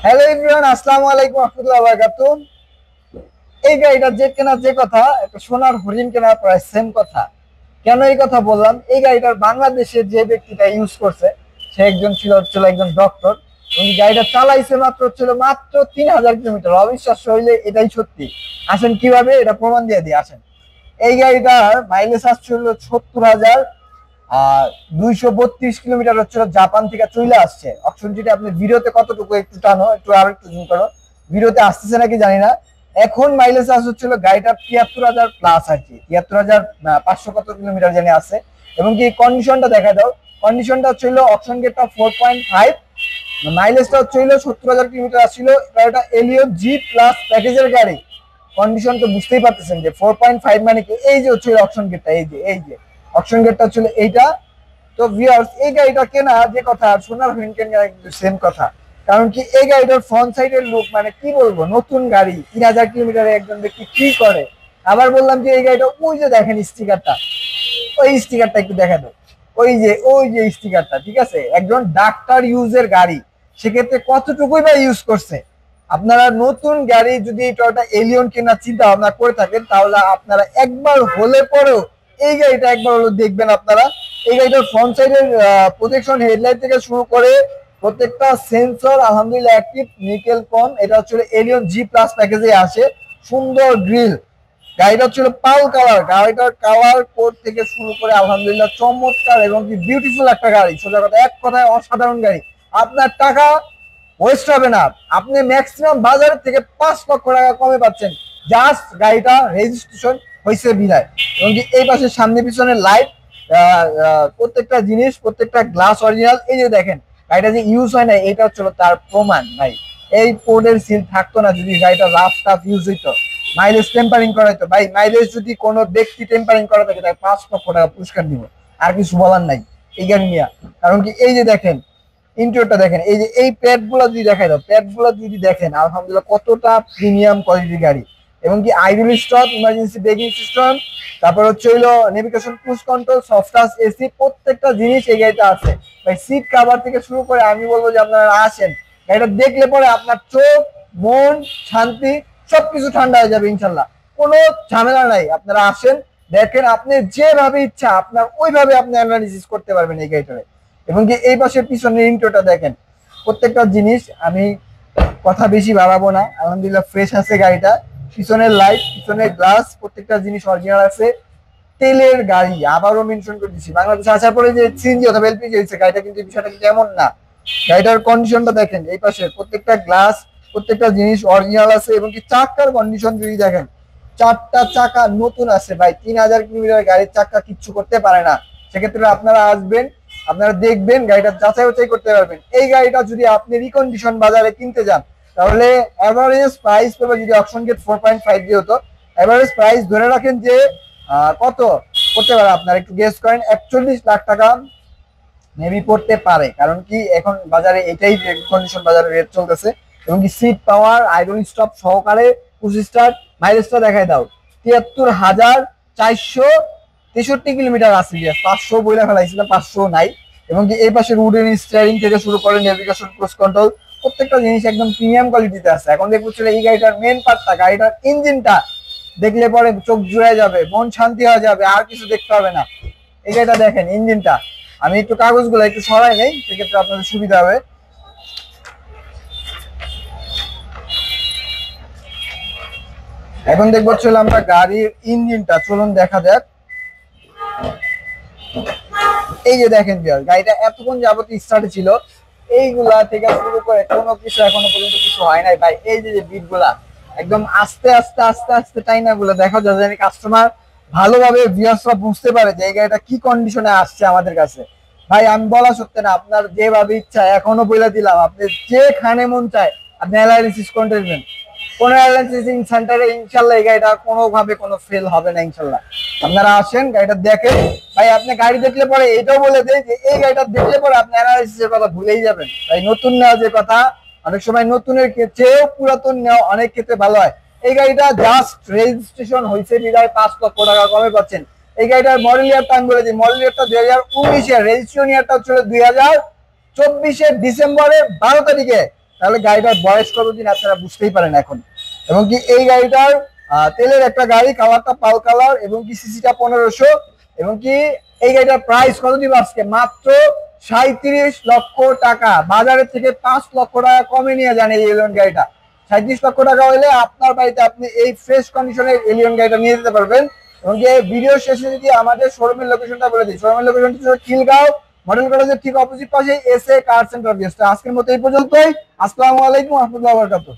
Hello everyone, আসসালামু আলাইকুম রাহমাতুল্লাহি ওয়া বারাকাতুহু। এই গাড়িটা যে কেনার যে কথা, একটা সোনার হরিণ কেনার প্রায় সেম কথা। কেন এই কথা বললাম? এই গাড়িটার বাংলাদেশে যে ব্যক্তিটা ইউজ করছে সে একজন ছিল একজন ডক্টর, এবং গাড়িটা চালাইছে মাত্র 3000 কিলোমিটার। অবিশ্বাস্য হইলে এটাই সত্যি। আসেন কিভাবে এটা প্রমাণ দিয়ে দিই, আসেন। এই গাড়িটার মাইলেজ আসছিল 70,000, আর 232 কিলোমিটার হচ্ছিল জাপান থেকে চলে আসছে। অপশন যেটা আপনি ভিডিওতে কতটুকু একটু টানো, একটু আর একটু জুম করো, ভিডিওতে আসতেছে নাকি জানি না। এখন মাইলেজ হচ্ছিল গাড়িটা 73,000 প্লাস আর কি, 73,500 কত কিলোমিটার জানি আছে। এবং কি কন্ডিশনটা দেখা দাও, কন্ডিশনটা হচ্ছিল অপশন গেটটা 4.5, মাইলেজটা হচ্ছিল 70,000 কিলোমিটার আসছিল। এটা এলিয়ন জি প্লাস প্যাকেজের গাড়ি। কন্ডিশন তো বুঝতেই পারতেছেন যে 4.5 মানে কি, এই যে হচ্ছে অপশন গেটটা, এই যে অপশন গেটটা হচ্ছিল এইটা। তো ভিউয়ার্স, এই গাড়িটা কেনা যে কথা আর সোনার হরিণ কেনা কিন্তু সেম কথা। কারণ কি, এই গাড়িটার ফ্রন্ট সাইডের লুক মানে কি বলবো, নতুন গাড়ি 3000 কিলোমিটারে একজন ব্যক্তি কি করে। আবার বললাম যে এই গাড়িটা, ওই যে দেখেন স্টিকারটা, ওই স্টিকারটা একটু দেখা দাও, ওই যে স্টিকারটা, ঠিক আছে। একজন ডাক্তার ইউজের গাড়ি, সেক্ষেত্রে কতটুকুই বা ইউজ করছে। আপনারা নতুন গাড়ি যদি টয়োটা এলিয়ন কেনার চিন্তা ভাবনা করে থাকেন, তাহলে আপনারা একবার হলে পরেও এই গাড়িটা একবার হলো দেখবেন আপনারা। এই গাড়িটার ফ্রন্ট সাইডের প্রোটেকশন, হেডলাইট থেকে শুরু করে প্রত্যেকটা সেন্সর আলহামদুলিল্লাহ অ্যাক্টিভ, নিকেল কম। এটা হচ্ছে এলিয়ন জি প্লাস প্যাকেজে আসে। সুন্দর গ্রিল, গাড়িটা হচ্ছিল পাল কালার, গাড়িটার কালার কোড থেকে শুরু করে আলহামদুলিল্লাহ চমৎকার এবং কি বিউটিফুল একটা গাড়ি। সোজা কথা, এক কথায় অসাধারণ গাড়ি। আপনার টাকা ওয়েস্ট হবে না, আপনি ম্যাক্সিমাম বাজারের থেকে 5 লক্ষ টাকা কমে পাচ্ছেন, জাস্ট গাড়িটা রেজিস্ট্রেশন হয়েছে বিদায়। এবং কি এই পাশে সামনে পিছনে লাইট, প্রত্যেকটা জিনিস, প্রত্যেকটা গ্লাস অরিজিনাল। এই যে দেখেন, গাড়িটা যে ইউজ হয় না, এটা হচ্ছিল তার প্রমাণ ভাই। এই পোর্টের সিল থাকতো না যদি গাড়িটা রাফ টাফ ইউজ হইতো। মাইলেজ টেম্পারিং করা হইতো ভাই, মাইলেজ যদি কোনো ব্যক্তি টেম্পারিং করা থাকে তাকে 5 লক্ষ টাকা পুরস্কার দিব। আর কিছু বলার নাই এই গাড়ি নিয়ে। কারণ কি, এই যে দেখেন ইন্টেরিয়রটা দেখেন, এই যে এই প্যাড গুলা যদি দেখাই দাও, প্যাড গুলা যদি দেখেন আলহামদুলিল্লাহ কতটা প্রিমিয়াম কোয়ালিটির গাড়ি। এবং কি idle stop, emergency braking system, তারপর হচ্ছে হইলো navigation, cruise control, soft touch AC, প্রত্যেকটা জিনিস এই গাড়িটা আছে ভাই। সিট কাভার থেকে শুরু করে আমি বলবো যে আপনারা আসেন, গাড়িটা দেখলে পরে আপনার চোখ, মন, শান্তি সবকিছু ঠান্ডা হয়ে যাবে ইনশাল্লাহ। কোনো ঝামেলা নাই, আপনারা আসেন, দেখেন, আপনি যেভাবে ইচ্ছা আপনার ওইভাবে আপনি অ্যানালিসিস করতে পারবেন এই গাড়িটারে। এবং কি এই পাশে পিছনের ইন্টোটা দেখেন, প্রত্যেকটা জিনিস আমি কথা বেশি বাড়াবো না, আলহামদুলিল্লাহ ফ্রেশ আছে গাড়িটা। পিছনের লাইট, পিছনের গ্লাস, প্রত্যেকটা জিনিস অরিজিনাল আছে। তেলের গাড়ি, আবারও মেনশন করে দিচ্ছি, বাংলাদেশে আসার পরে যে সিএনজি অথবা এলপিজি হয়েছে গাড়িটা, কিন্তু বিষয়টা কিন্তু এমন না। গাড়িটার কন্ডিশনটা দেখেন, এই পাশে প্রত্যেকটা গ্লাস, প্রত্যেকটা জিনিস অরিজিনাল আছে। এবং কি চাকার কন্ডিশন যদি দেখেন, 4টা চাকা নতুন আছে ভাই। 3000 কিলোমিটার গাড়ির চাকা কিচ্ছু করতে পারে না। সেক্ষেত্রে আপনারা আসবেন, আপনারা দেখবেন, গাড়িটা যাচাই বাছাই করতে পারবেন। এই গাড়িটা যদি আপনি রিকন্ডিশন বাজারে কিনতে যান, তাহলে এভারেজ প্রাইস পাবে, যদি অপশন গেট 4.5 দিয়ে হতো, এভারেজ প্রাইস ধরে রাখেন যে কত করতে পারে, আপনারা একটু গেস করেন, 41 লাখ টাকা মেবি পড়তে পারে। কারণ কি এখন বাজারে এটাই কন্ডিশন বাজারে রেট চলতেছে। এবং কি সিট পাওয়ার, আইডল স্টপ সহকারে 25 স্টার। মাইলেজটা দেখাই দাও, 73,463 কিলোমিটার আছে। 500 বইলা ফেলাইছিলাম, 500 নাই। এবং কি এই পাশে উডেন স্টিয়ারিং থেকে শুরু করে নেভিগেশন, ক্রুজ কন্ট্রোল, প্রত্যেকটা জিনিস একদম প্রিমিয়াম কোয়ালিটিতে আছে। এখন দেখবো এই গাড়িটার মেন পার্টটা, গাড়িটার ইঞ্জিনটা দেখলে পরে চোখ জুড়ে যাবে, মন শান্তি হয়ে যাবে, আর কিছু দেখতে হবে না। এই গাড়িটা দেখেন ইঞ্জিনটা, আমি একটু কাগজগুলো একটু সরাই নেই, সেক্ষেত্রে আপনাদের সুবিধা হবে। এখন দেখবো চলো আমরা গাড়ির ইঞ্জিনটা, চলুন দেখা যাক। এই যে দেখেন গাড়িটা এতক্ষণ যাবত স্টার্টে ছিল, এইগুলা থেকে শুরু করে কোনো কিছু এখনো পর্যন্ত কিছু হয় নাই ভাই। এই যে বিট গুলা একদম আস্তে আস্তে আস্তে আস্তে টাইনা গুলো দেখো, যাতে কাস্টমার ভালোভাবে ভিউয়ার্সরা বুঝতে পারে যে এই গাড়িটা কি কন্ডিশনে আসছে আমাদের কাছে। ভাই আমি বলা সত্যি না, আপনার যেভাবে ইচ্ছা এখনো বলে দিলাম, আপনি যেখানে মন চায় আপনি অ্যানালাইসিস করে নেবেন। কোন অ্যানালাইসিং সেন্টারে ইনশাল্লাহ এই গাড়িটা কোনোভাবে কোনো ফেল হবে না ইনশাল্লাহ। আপনারা আসেন, গাড়িটা দেখেন ভাই। আপনি গাড়ি দেখলে পরে এটাও বলে দেয় যে এই গাড়িটা দেখলে পরে আপনি অ্যানালাইসিসের কথা ভুলেই যাবেন। তাই নতুন নেওয়া যে কথা, অনেক সময় নতুনের চেয়েও পুরাতন নেওয়া অনেক ক্ষেত্রে ভালো হয়। এই গাড়িটা জাস্ট রেজিস্ট্রেশন হয়েছে বিদায় 5 লক্ষ টাকা কমে পাচ্ছেন। এই গাড়িটার মডেল ইয়ারটা আমি বলে দিই, মডেল ইয়ারটা 2019 এর, রেজিস্ট্রেশন ইয়ারটা হচ্ছিল 2024 ডিসেম্বরের 12 তারিখে। তাহলে গাড়িটার বয়স কতদিন আপনারা বুঝতেই পারেন এখন। এবং কি এই গাড়িটার তেলের একটা গাড়ি, কালারটা পাল কালার, এবং কি সিসিটা 1500, এবং কি এই গাড়িটার প্রাইস কত দিব আজকে, মাত্র 37 লক্ষ টাকা। বাজারের থেকে 5 লক্ষ টাকা কমে নিয়ে যান এই এলিয়ন গাড়িটা। 37 লক্ষ টাকা হলে আপনার বাড়িতে আপনি এই ফ্রেশ কন্ডিশনের এলিয়ন গাড়িটা নিয়ে যেতে পারবেন। এবং কি ভিডিও শেষে যদি আমাদের শোরুমের লোকেশনটা বলে দিই, শোরুমের লোকেশনটা হচ্ছে খিলগাঁও মডেল কলেজের ঠিক অপোজিট পাশে এসএ কার সেন্টার। আজকের মতো এই পর্যন্তই। আসসালামু আলাইকুম ওয়া রাহমাতুল্লাহি ওয়া বারাকাতুহু।